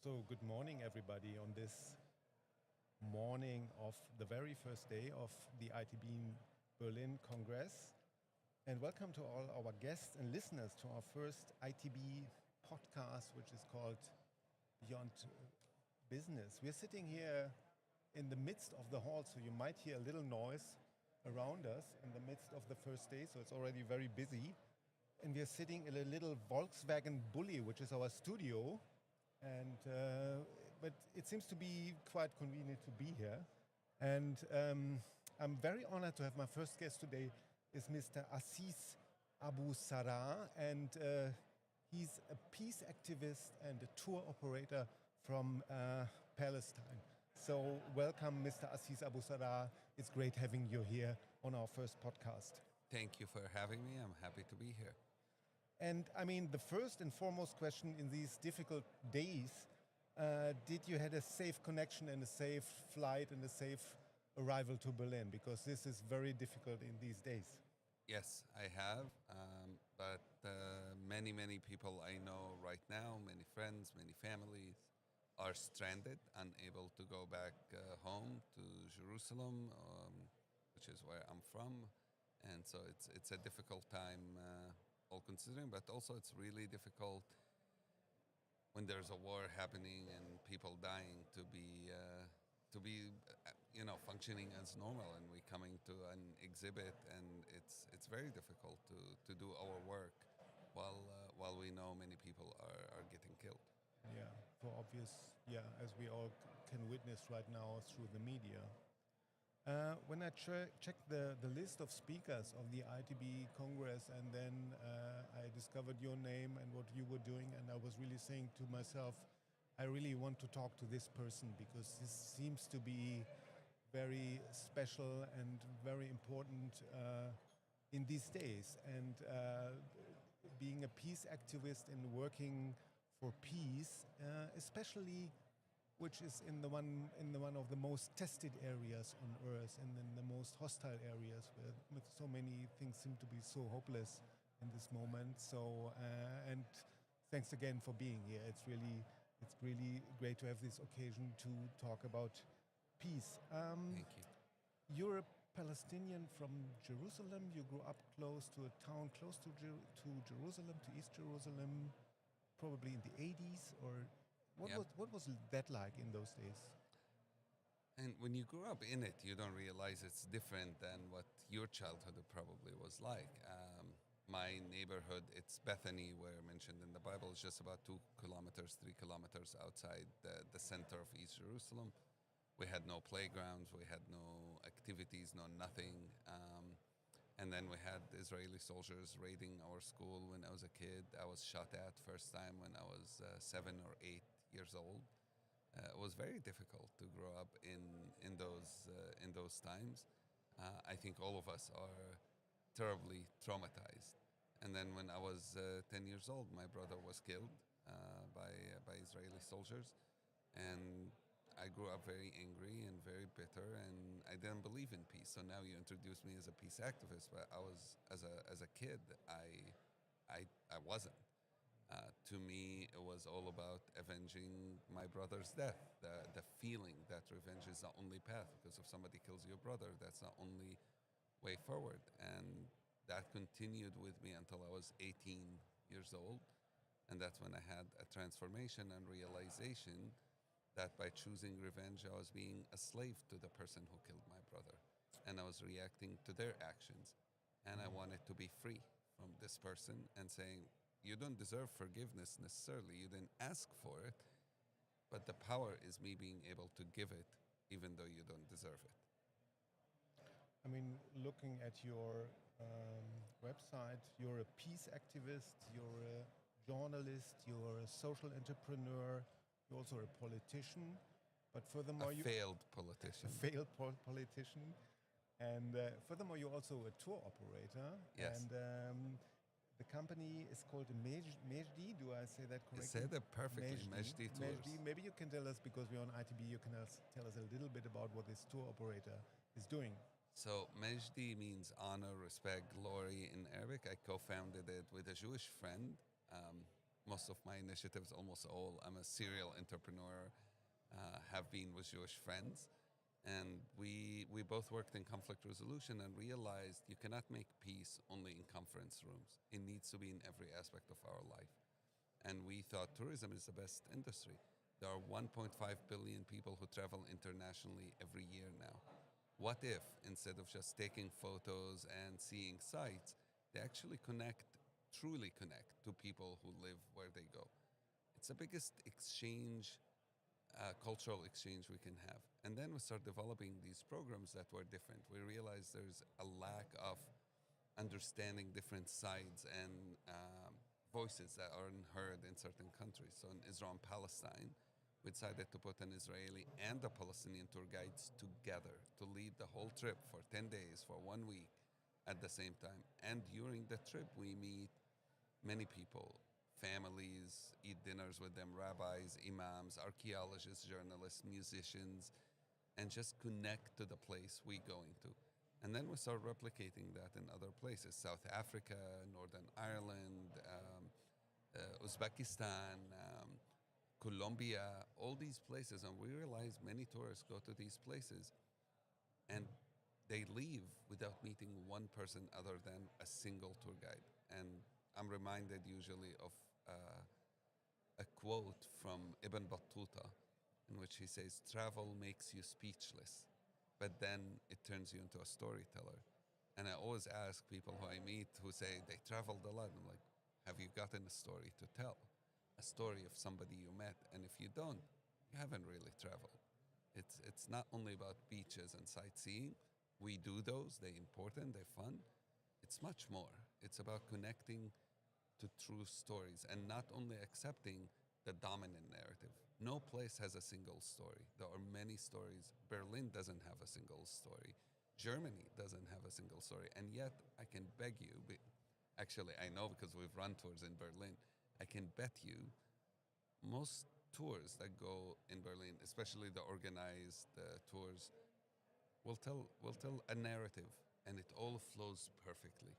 So, good morning, everybody, on this morning of the very first day of the ITB Berlin Congress. And welcome to all our guests and listeners to our first ITB podcast, which is called Beyond Business. We're sitting here in the midst of the hall, so you might hear a little noise around us in the midst of the first day, so it's already very busy. And we're sitting in a little Volkswagen Bulli, which is our studio. And but it seems to be quite convenient to be here. And I'm very honored to have my first guest today is Mr. Aziz Abu Sarah, and he's a peace activist and a tour operator from Palestine. So welcome, Mr. Aziz Abu Sarah. It's great having you here on our first podcast. Thank you for having me. I'm happy to be here. And I mean, the first and foremost question in these difficult days, did you had a safe connection and a safe flight and a safe arrival to Berlin? Because this is very difficult in these days. Yes, I have. But many people I know right now, many friends, many families, are stranded, unable to go back home to Jerusalem, which is where I'm from. And so it's a difficult time, all considering, but also it's really difficult when there's a war happening and people dying to be functioning as normal, and we coming to an exhibit, and it's very difficult to do our work while we know many people are getting killed. Yeah, for obvious, as we all can witness right now through the media. When I checked the list of speakers of the ITB Congress, and then I discovered your name and what you were doing, and I was really saying to myself, I really want to talk to this person because this seems to be very special and very important in these days. And being a peace activist and working for peace, especially which is in the one of the most tested areas on earth and in the most hostile areas where with so many things seem to be so hopeless in this moment. So and thanks again for being here. It's really great to have this occasion to talk about peace. Thank you. You're a Palestinian from Jerusalem. You grew up close to a town close to Jerusalem, to East Jerusalem, probably in the 80s, or what was that like in those days? And when you grew up in it, you don't realize it's different than what your childhood probably was like. My neighborhood, it's Bethany, where mentioned in the Bible, is just about 2 kilometers, 3 kilometers outside the center of East Jerusalem. We had no playgrounds, we had no activities, no nothing. And then we had Israeli soldiers raiding our school when I was a kid. I was shot at first time when I was 7 or 8 years old. It was very difficult to grow up in those times. I think all of us are terribly traumatized. And then when I was 10 years old, my brother was killed by Israeli soldiers, and I grew up very angry and very bitter, and I didn't believe in peace. So now you introduced me as a peace activist, but I was as a kid, I wasn't. To me, it was all about avenging my brother's death. The feeling that revenge is the only path, because if somebody kills your brother, that's the only way forward. And that continued with me until I was 18 years old. And that's when I had a transformation and realization that by choosing revenge, I was being a slave to the person who killed my brother. And I was reacting to their actions. And I wanted to be free from this person and saying, you don't deserve forgiveness necessarily. You didn't ask for it. But the power is me being able to give it, even though you don't deserve it. I mean, looking at your website, you're a peace activist, you're a journalist, you're a social entrepreneur, you're also a politician, but furthermore, A failed politician. Politician, and furthermore, you're also a tour operator. Yes. And the company is called Mejdi. Do I say that correctly? You said it perfectly, Mejdi Tours. Mejdi. Maybe you can tell us, because we're on ITB, you can tell us a little bit about what this tour operator is doing. So Mejdi means honor, respect, glory in Arabic. I co-founded it with a Jewish friend. most of my initiatives, almost all. I'm a serial entrepreneur, have been with Jewish friends. And we both worked in conflict resolution and realized you cannot make peace only in conference rooms. It needs to be in every aspect of our life. And we thought tourism is the best industry. There are 1.5 billion people who travel internationally every year now. What if, instead of just taking photos and seeing sights, they actually connect, truly connect to people who live where they go? It's the biggest exchange, cultural exchange we can have. And then we start developing these programs that were different. We realized there's a lack of understanding different sides and voices that aren't heard in certain countries. So in Israel and Palestine, we decided to put an Israeli and a Palestinian tour guides together to lead the whole trip for 10 days, for 1 week at the same time. And during the trip, we meet many people, families, eat dinners with them, rabbis, imams, archaeologists, journalists, musicians, and just connect to the place we go into. And then we start replicating that in other places: South Africa, Northern Ireland, Uzbekistan, Colombia, all these places. And we realize many tourists go to these places and they leave without meeting one person other than a single tour guide. And I'm reminded usually of a quote from Ibn Battuta in which he says, "Travel makes you speechless, but then it turns you into a storyteller." And I always ask people who I meet who say they traveled a lot. I'm like, have you gotten a story to tell? A story of somebody you met. And if you don't, you haven't really traveled. It's not only about beaches and sightseeing. We do those, they're important, they're fun. It's much more. It's about connecting to true stories and not only accepting the dominant narrative. No place has a single story. There are many stories. Berlin doesn't have a single story. Germany doesn't have a single story. And yet, I can beg you, actually, I know because we've run tours in Berlin, I can bet you most tours that go in Berlin, especially the organized tours, will tell a narrative and it all flows perfectly.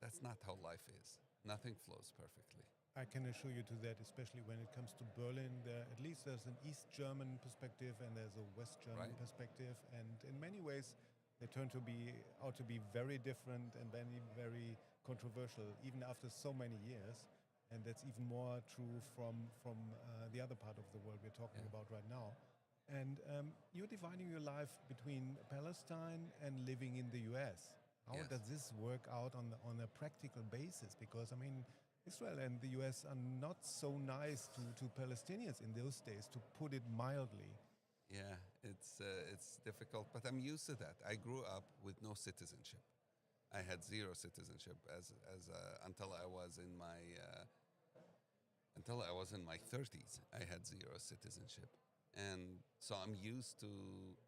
That's not how life is. Nothing flows perfectly. I can assure you to that, especially when it comes to Berlin. At least there's an East German perspective and there's a West German Right. perspective, and in many ways, they turn to be out to be very different and very, very controversial, even after so many years. And that's even more true from the other part of the world we're talking Yeah. about right now. And you're dividing your life between Palestine and living in the U.S. How Yes. does this work out on a practical basis? Because I mean, Israel and the US are not so nice to Palestinians in those days, to put it mildly. Yeah, it's difficult, but I'm used to that. I grew up with no citizenship. I had zero citizenship until I was in my until I was in my 30s. I had zero citizenship, and so I'm used to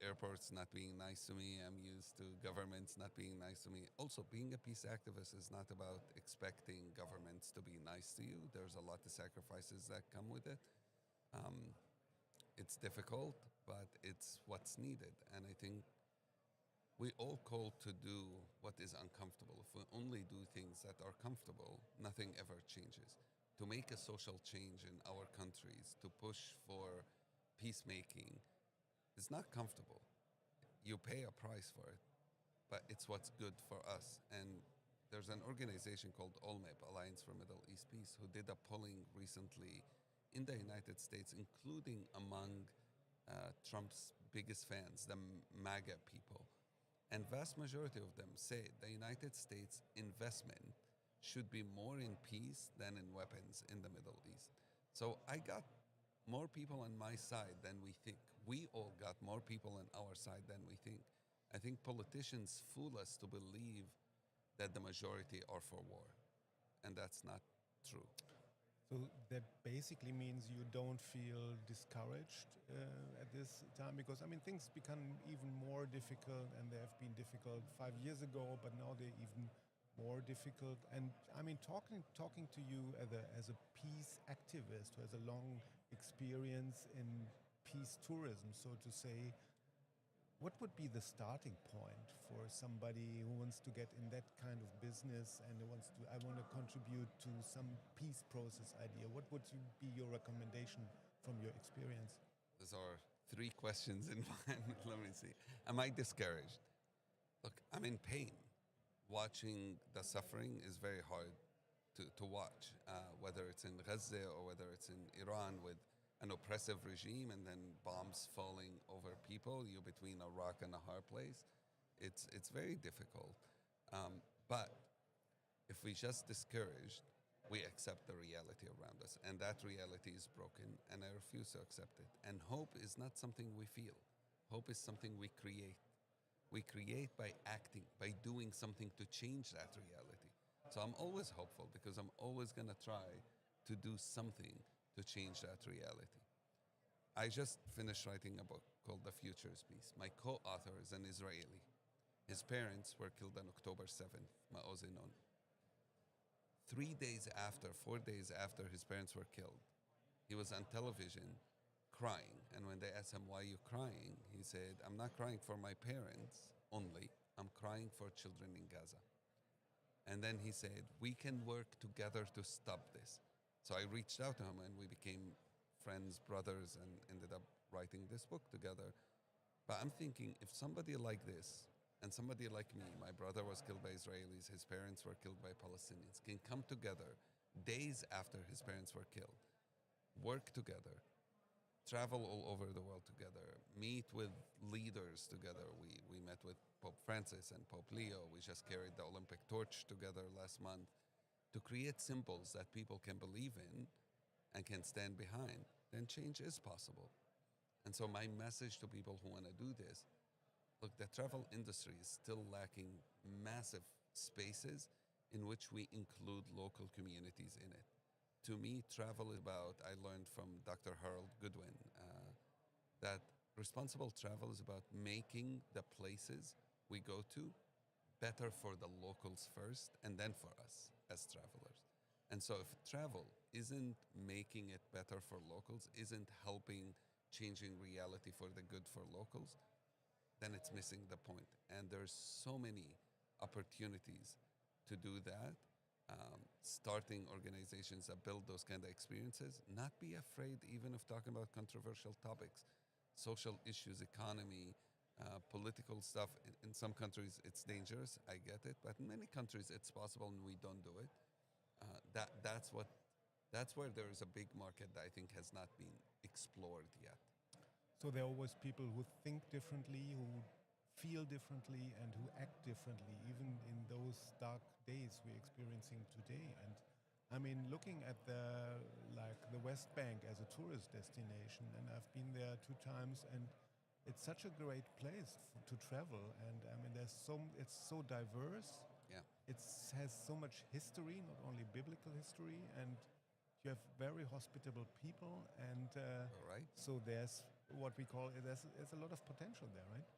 airports not being nice to me. I'm used to governments not being nice to me. Also, being a peace activist is not about expecting governments to be nice to you. There's a lot of sacrifices that come with it. Um, it's difficult, but it's what's needed. And I think we all call to do what is uncomfortable. If we only do things that are comfortable, nothing ever changes. To make a social change in our countries, to push for peacemaking, is not comfortable. You pay a price for it, but it's what's good for us. And there's an organization called OLMEP, Alliance for Middle East Peace, who did a polling recently in the United States, including among Trump's biggest fans, the MAGA people. And vast majority of them say the United States investment should be more in peace than in weapons in the Middle East. So I got more people on my side than we think. We all got more people on our side than we think. I think politicians fool us to believe that the majority are for war, and that's not true. So that basically means you don't feel discouraged at this time, because I mean things become even more difficult, and they have been difficult 5 years ago, but now they're even more difficult. And I mean talking to you as a peace activist who has a long experience in peace tourism, so to say, What would be the starting point for somebody who wants to get in that kind of business and who wants to, I want to contribute to some peace process idea? What would be your recommendation from your experience? Those are three questions in one. Let me see. Am I discouraged? Look, I'm in pain. Watching the suffering is very hard to watch, whether it's in Gaza or whether it's in Iran with an oppressive regime and then bombs falling over people, you're between a rock and a hard place. It's very difficult. But if we just discouraged, we accept the reality around us, and that reality is broken, and I refuse to accept it. And hope is not something we feel. Hope is something we create. We create by acting, by doing something to change that reality. So I'm always hopeful because I'm always going to try to do something to change that reality. I just finished writing a book called The Futures Peace. My co author is an Israeli. His parents were killed on October 7th, Ma'oz Nun. 3 days after, 4 days after his parents were killed, he was on television crying. And when they asked him, "Why are you crying?" he said, "I'm not crying for my parents only, I'm crying for children in Gaza." And then he said, "We can work together to stop this." So I reached out to him and we became friends, brothers, and ended up writing this book together. But I'm thinking if somebody like this and somebody like me, my brother was killed by Israelis, his parents were killed by Palestinians, can come together days after his parents were killed, work together, travel all over the world together, meet with leaders together. We met with Pope Francis and Pope Leo. We just carried the Olympic torch together last month to create symbols that people can believe in and can stand behind, then change is possible. And so my message to people who want to do this, look, the travel industry is still lacking massive spaces in which we include local communities in it. To me, travel is about, I learned from Dr. Harold Goodwin, that responsible travel is about making the places we go to better for the locals first and then for us as travelers. And so if travel isn't making it better for locals, isn't helping changing reality for the good for locals, then it's missing the point. And there's so many opportunities to do that. Starting organizations that build those kind of experiences, not be afraid even of talking about controversial topics, social issues, economy, political stuff. In some countries, it's dangerous. I get it, but in many countries, it's possible, and we don't do it. That's where there is a big market that I think has not been explored yet. So there are always people who think differently, who feel differently, and who act differently, even in those dark days we're experiencing today. And I mean, looking at the West Bank as a tourist destination, and I've been there 2 times, and it's such a great place to travel. And I mean, it's so diverse. Yeah. It has so much history, not only biblical history, and you have very hospitable people, and All right. so there's what we call there's a lot of potential there, right?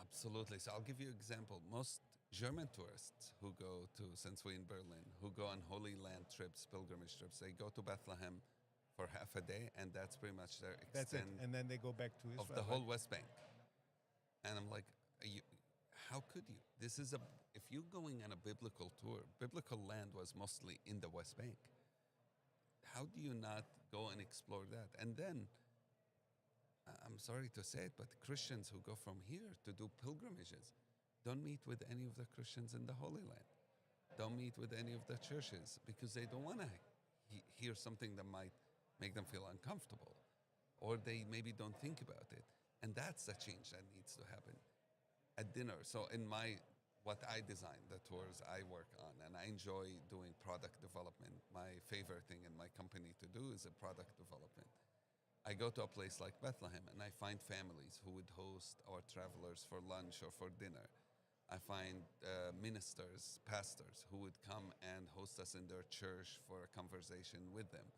Absolutely. So I'll give you an example. Most German tourists who go to, since we're in Berlin, who go on Holy Land trips, pilgrimage trips, they go to Bethlehem for half a day, and that's pretty much their That's it, extent and then they go back to Israel. of the whole West Bank. And I'm like, how could you? This is if you're going on a biblical tour, biblical land was mostly in the West Bank. How do you not go and explore that? And then, I'm sorry to say it, but Christians who go from here to do pilgrimages don't meet with any of the Christians in the Holy Land, don't meet with any of the churches because they don't want to hear something that might make them feel uncomfortable, or they maybe don't think about it. And that's the change that needs to happen at dinner. So what I design, the tours I work on, and I enjoy doing product development. My favorite thing in my company to do is a product development. I go to a place like Bethlehem and I find families who would host our travelers for lunch or for dinner. I find ministers, pastors who would come and host us in their church for a conversation with them.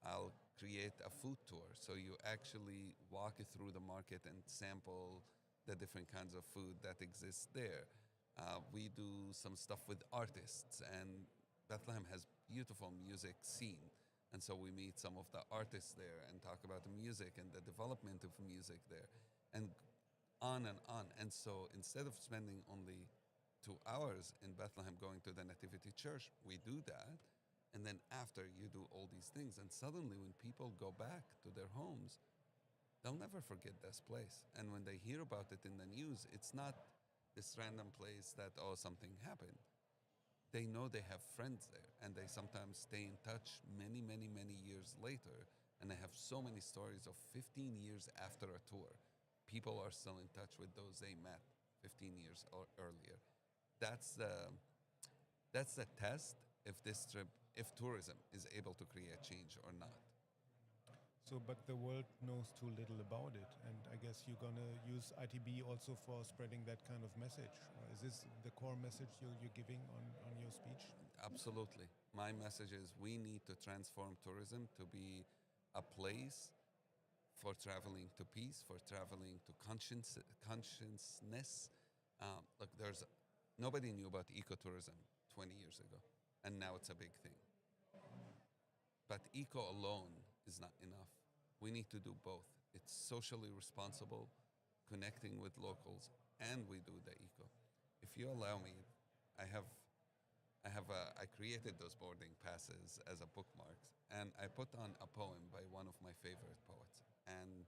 I'll create a food tour. So you actually walk through the market and sample the different kinds of food that exists there. We do some stuff with artists, and Bethlehem has beautiful music scene. And so we meet some of the artists there and talk about the music and the development of music there. And on and on. And so instead of spending only 2 hours in Bethlehem going to the Nativity Church, we do that. And then after you do all these things, and suddenly when people go back to their homes, they'll never forget this place. And when they hear about it in the news, it's not this random place that, oh, something happened. They know they have friends there, and they sometimes stay in touch many, many, many years later. And they have so many stories of 15 years after a tour. People are still in touch with those they met 15 years earlier. That's the test if this trip, if tourism is able to create change or not. So, but the world knows too little about it, and I guess you're gonna use ITB also for spreading that kind of message. Or is this the core message you're giving on your speech? Absolutely. My message is we need to transform tourism to be a place for traveling to peace, for traveling to consciousness. Look, there's nobody knew about ecotourism 20 years ago, and now it's a big thing. But eco alone is not enough. We need to do both. It's socially responsible, connecting with locals, and we do the eco. If you allow me, I created those boarding passes as a bookmarks, and I put on a poem by one of my favorite poets, and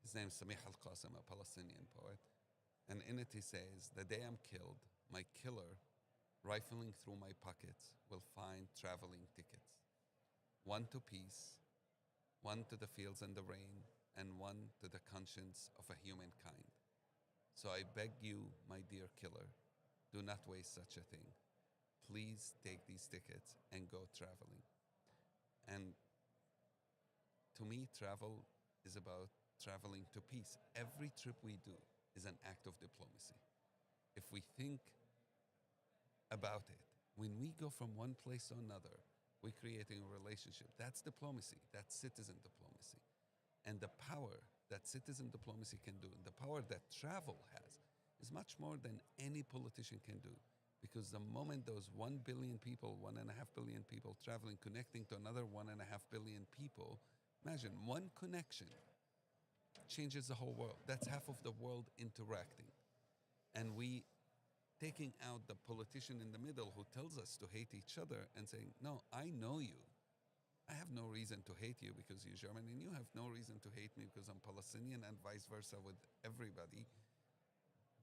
his name is Samih Al-Qasim, a Palestinian poet, and in it he says, "The day I'm killed, my killer, rifling through my pockets, will find traveling tickets. One to peace, one to the fields and the rain, and one to the conscience of a humankind. So I beg you, my dear killer, do not waste such a thing. Please take these tickets and go traveling." And to me, travel is about traveling to peace. Every trip we do is an act of diplomacy. If we think about it, when we go from one place to another, we're creating a relationship. That's diplomacy. That's citizen diplomacy. And the power that citizen diplomacy can do, and the power that travel has, is much more than any politician can do. Because the moment those 1 billion people, 1.5 billion people traveling, connecting to another 1.5 billion people, imagine one connection changes the whole world. That's half of the world interacting. And we taking out the politician in the middle who tells us to hate each other and saying, no, I know you. I have no reason to hate you because you're German, and you have no reason to hate me because I'm Palestinian, and vice versa with everybody.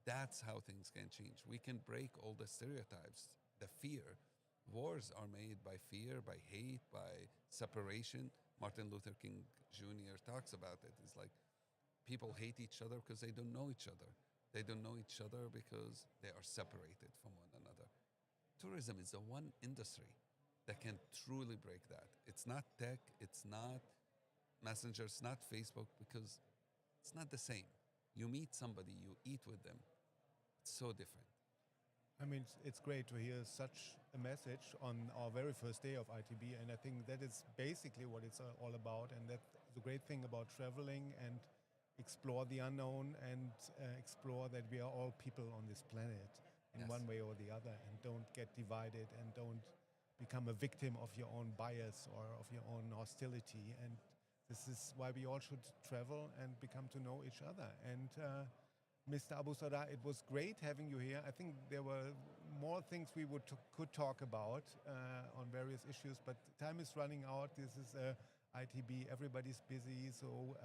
That's how things can change. We can break all the stereotypes, the fear. Wars are made by fear, by hate, by separation. Martin Luther King Jr. talks about it. It's like people hate each other because they don't know each other. They don't know each other because they are separated from one another. Tourism is the one industry that can truly break that. It's not tech, it's not Messenger, it's not Facebook, because it's not the same. You meet somebody, you eat with them. It's so different. I mean, it's great to hear such a message on our very first day of ITB, and I think that is basically what it's all about. And that's the great thing about traveling and explore the unknown and explore that we are all people on this planet in Yes. one way or the other, and don't get divided and don't become a victim of your own bias or of your own hostility. And this is why we all should travel and become to know each other. And Mr. Abu Sada, it was great having you here. I think there were more things we could talk about on various issues, but time is running out. This is ITB, everybody's busy, so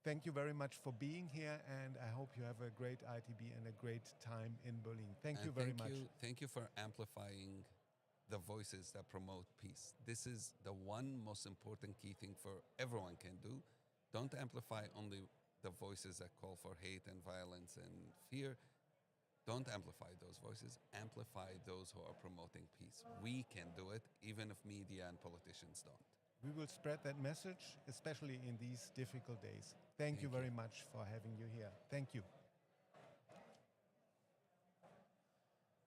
thank you very much for being here, and I hope you have a great ITB and a great time in Berlin. Thank you very much. Thank you for amplifying the voices that promote peace. This is the one most important key thing for everyone can do. Don't amplify only the voices that call for hate and violence and fear. Don't amplify those voices. Amplify those who are promoting peace. We can do it, even if media and politicians don't. We will spread that message, especially in these difficult days. Thank you very much for having you here. Thank you.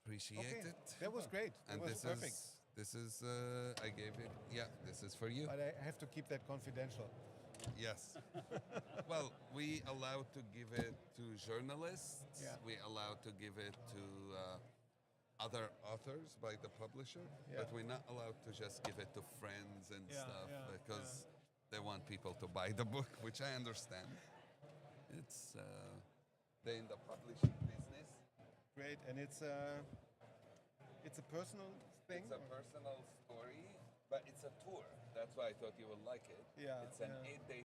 Appreciate it. That was great. And That was perfect. this is I gave it. Yeah, this is for you. But I have to keep that confidential. Yes. Well, we allowed to give it to journalists. Yeah. We allowed to give it to other authors by the publisher, Yeah. but we're not allowed to just give it to friends and Yeah, stuff yeah, because they want people to buy the book, which I understand. It's They're in the publishing business. Great, and it's a personal thing. It's a personal story, but it's a tour. That's why I thought you would like it. Yeah, It's an yeah. 8-day